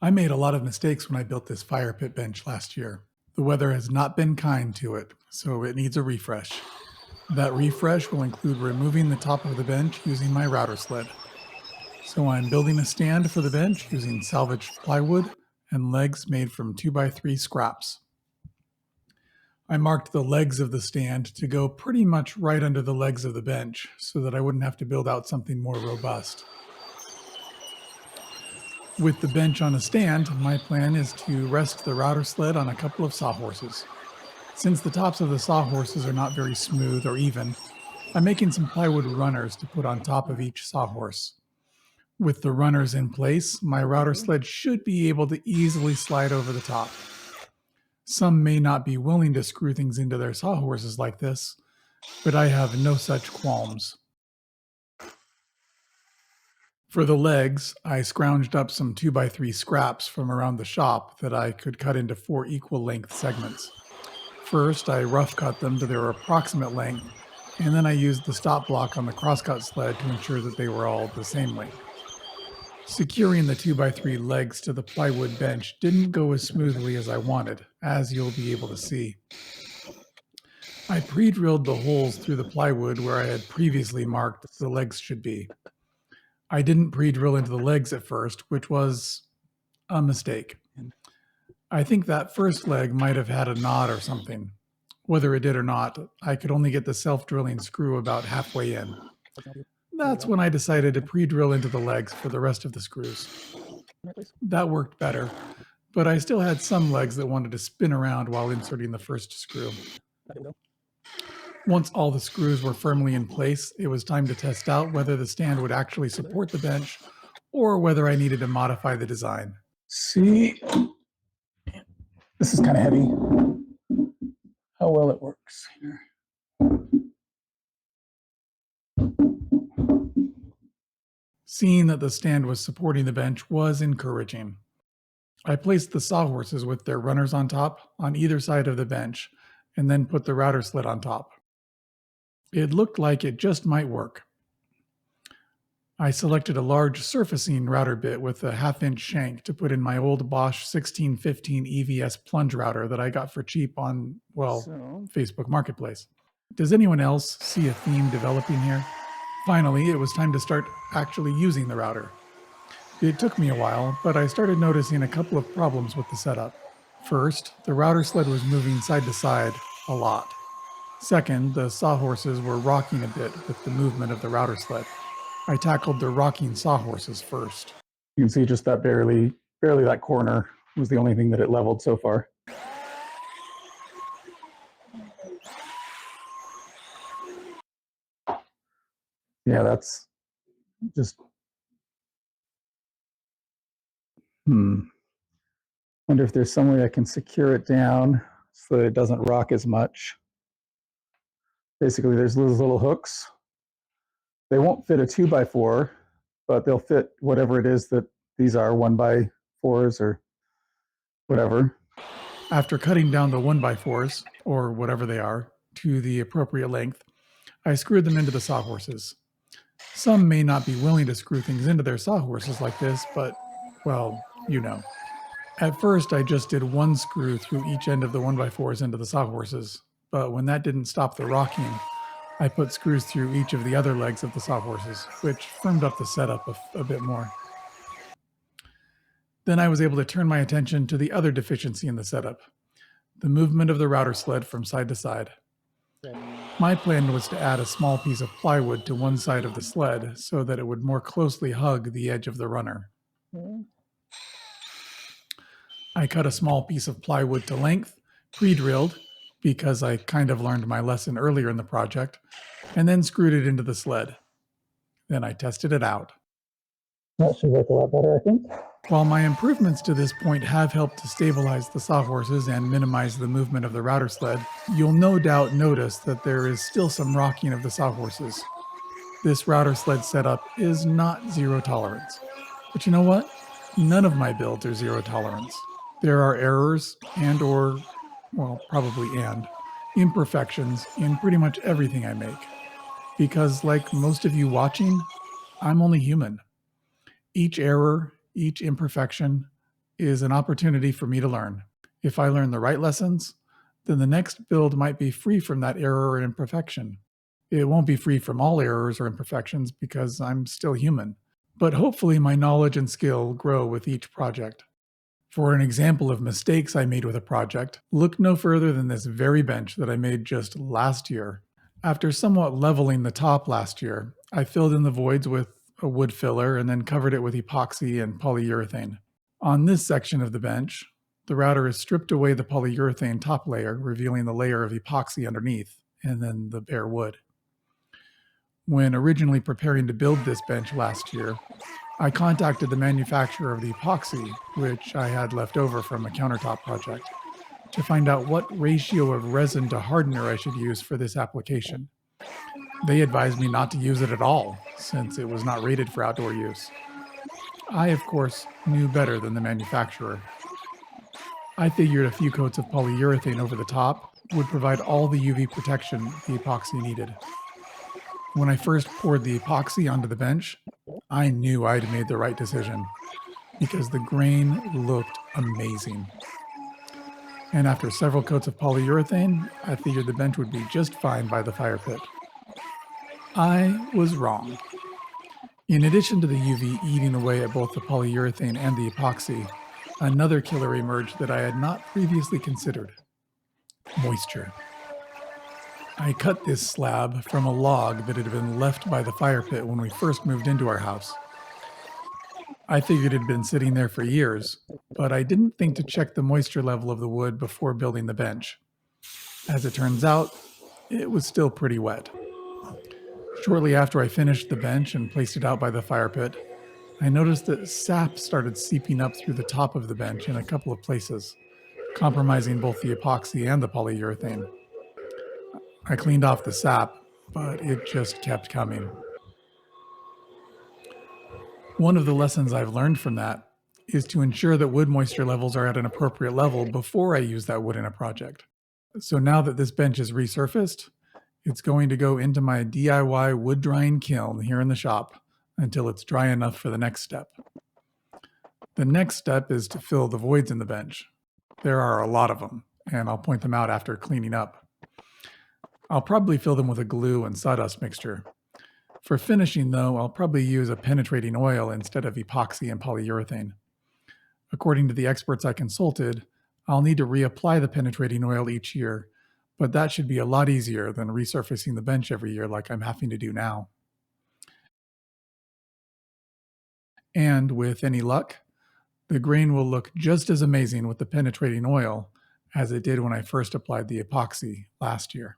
I made a lot of mistakes when I built this fire pit bench last year. The weather has not been kind to it, so it needs a refresh. That refresh will include removing the top of the bench using my router sled. So I'm building a stand for the bench using salvaged plywood and legs made from 2x3 scraps. I marked the legs of the stand to go pretty much right under the legs of the bench so that I wouldn't have to build out something more robust. With the bench on a stand, my plan is to rest the router sled on a couple of sawhorses. Since the tops of the sawhorses are not very smooth or even, I'm making some plywood runners to put on top of each sawhorse. With the runners in place, my router sled should be able to easily slide over the top. Some may not be willing to screw things into their sawhorses like this, but I have no such qualms. For the legs, I scrounged up some 2x3 scraps from around the shop that I could cut into 4 equal length segments. First, I rough cut them to their approximate length, and then I used the stop block on the crosscut sled to ensure that they were all the same length. Securing the 2x3 legs to the plywood bench didn't go as smoothly as I wanted, as you'll be able to see. I pre-drilled the holes through the plywood where I had previously marked the legs should be. I didn't pre-drill into the legs at first, which was a mistake. I think that first leg might have had a knot or something. Whether it did or not, I could only get the self-drilling screw about halfway in. That's when I decided to pre-drill into the legs for the rest of the screws. That worked better, but I still had some legs that wanted to spin around while inserting the first screw. Once all the screws were firmly in place, it was time to test out whether the stand would actually support the bench or whether I needed to modify the design. See, this is kind of heavy. How well it works here. Seeing that the stand was supporting the bench was encouraging. I placed the sawhorses with their runners on top on either side of the bench and then put the router sled on top. It looked like it just might work. I selected a large surfacing router bit with a 1/2-inch shank to put in my old Bosch 1615 EVS plunge router that I got for cheap on, Facebook Marketplace. Does anyone else see a theme developing here? Finally, it was time to start actually using the router. It took me a while, but I started noticing a couple of problems with the setup. First, the router sled was moving side to side a lot. Second, the sawhorses were rocking a bit with the movement of the router sled. I tackled the rocking sawhorses first. You can see just that barely that corner was the only thing that it leveled so far. Yeah, that's just, wonder if there's some way I can secure it down so that it doesn't rock as much. Basically, there's those little hooks. They won't fit a 2x4, but they'll fit whatever it is that these are, 1x4s or whatever. After cutting down the 1x4s, or whatever they are, to the appropriate length, I screwed them into the sawhorses. Some may not be willing to screw things into their sawhorses like this, but, well, you know. At first, I just did one screw through each end of the 1x4s into the sawhorses, but when that didn't stop the rocking, I put screws through each of the other legs of the sawhorses, which firmed up the setup a bit more. Then I was able to turn my attention to the other deficiency in the setup, the movement of the router sled from side to side. My plan was to add a small piece of plywood to one side of the sled so that it would more closely hug the edge of the runner. I cut a small piece of plywood to length, pre-drilled, because I kind of learned my lesson earlier in the project, and then screwed it into the sled. Then I tested it out. That should work a lot better, I think. While my improvements to this point have helped to stabilize the sawhorses and minimize the movement of the router sled, you'll no doubt notice that there is still some rocking of the sawhorses. This router sled setup is not zero tolerance. But you know what? None of my builds are zero tolerance. There are errors probably imperfections in pretty much everything I make. Because like most of you watching, I'm only human. Each error, each imperfection, is an opportunity for me to learn. If I learn the right lessons, then the next build might be free from that error or imperfection. It won't be free from all errors or imperfections because I'm still human. But hopefully my knowledge and skill grow with each project. For an example of mistakes I made with a project, look no further than this very bench that I made just last year. After somewhat leveling the top last year, I filled in the voids with a wood filler and then covered it with epoxy and polyurethane. On this section of the bench, the router has stripped away the polyurethane top layer, revealing the layer of epoxy underneath, and then the bare wood. When originally preparing to build this bench last year, I contacted the manufacturer of the epoxy, which I had left over from a countertop project, to find out what ratio of resin to hardener I should use for this application. They advised me not to use it at all, since it was not rated for outdoor use. I, of course, knew better than the manufacturer. I figured a few coats of polyurethane over the top would provide all the UV protection the epoxy needed. When I first poured the epoxy onto the bench, I knew I'd made the right decision because the grain looked amazing. And after several coats of polyurethane, I figured the bench would be just fine by the fire pit. I was wrong. In addition to the UV eating away at both the polyurethane and the epoxy, another killer emerged that I had not previously considered: moisture. I cut this slab from a log that had been left by the fire pit when we first moved into our house. I figured it had been sitting there for years, but I didn't think to check the moisture level of the wood before building the bench. As it turns out, it was still pretty wet. Shortly after I finished the bench and placed it out by the fire pit, I noticed that sap started seeping up through the top of the bench in a couple of places, compromising both the epoxy and the polyurethane. I cleaned off the sap, but it just kept coming. One of the lessons I've learned from that is to ensure that wood moisture levels are at an appropriate level before I use that wood in a project. So now that this bench is resurfaced, it's going to go into my DIY wood drying kiln here in the shop until it's dry enough for the next step. The next step is to fill the voids in the bench. There are a lot of them, and I'll point them out after cleaning up. I'll probably fill them with a glue and sawdust mixture. For finishing, though, I'll probably use a penetrating oil instead of epoxy and polyurethane. According to the experts I consulted, I'll need to reapply the penetrating oil each year, but that should be a lot easier than resurfacing the bench every year like I'm having to do now. And with any luck, the grain will look just as amazing with the penetrating oil as it did when I first applied the epoxy last year.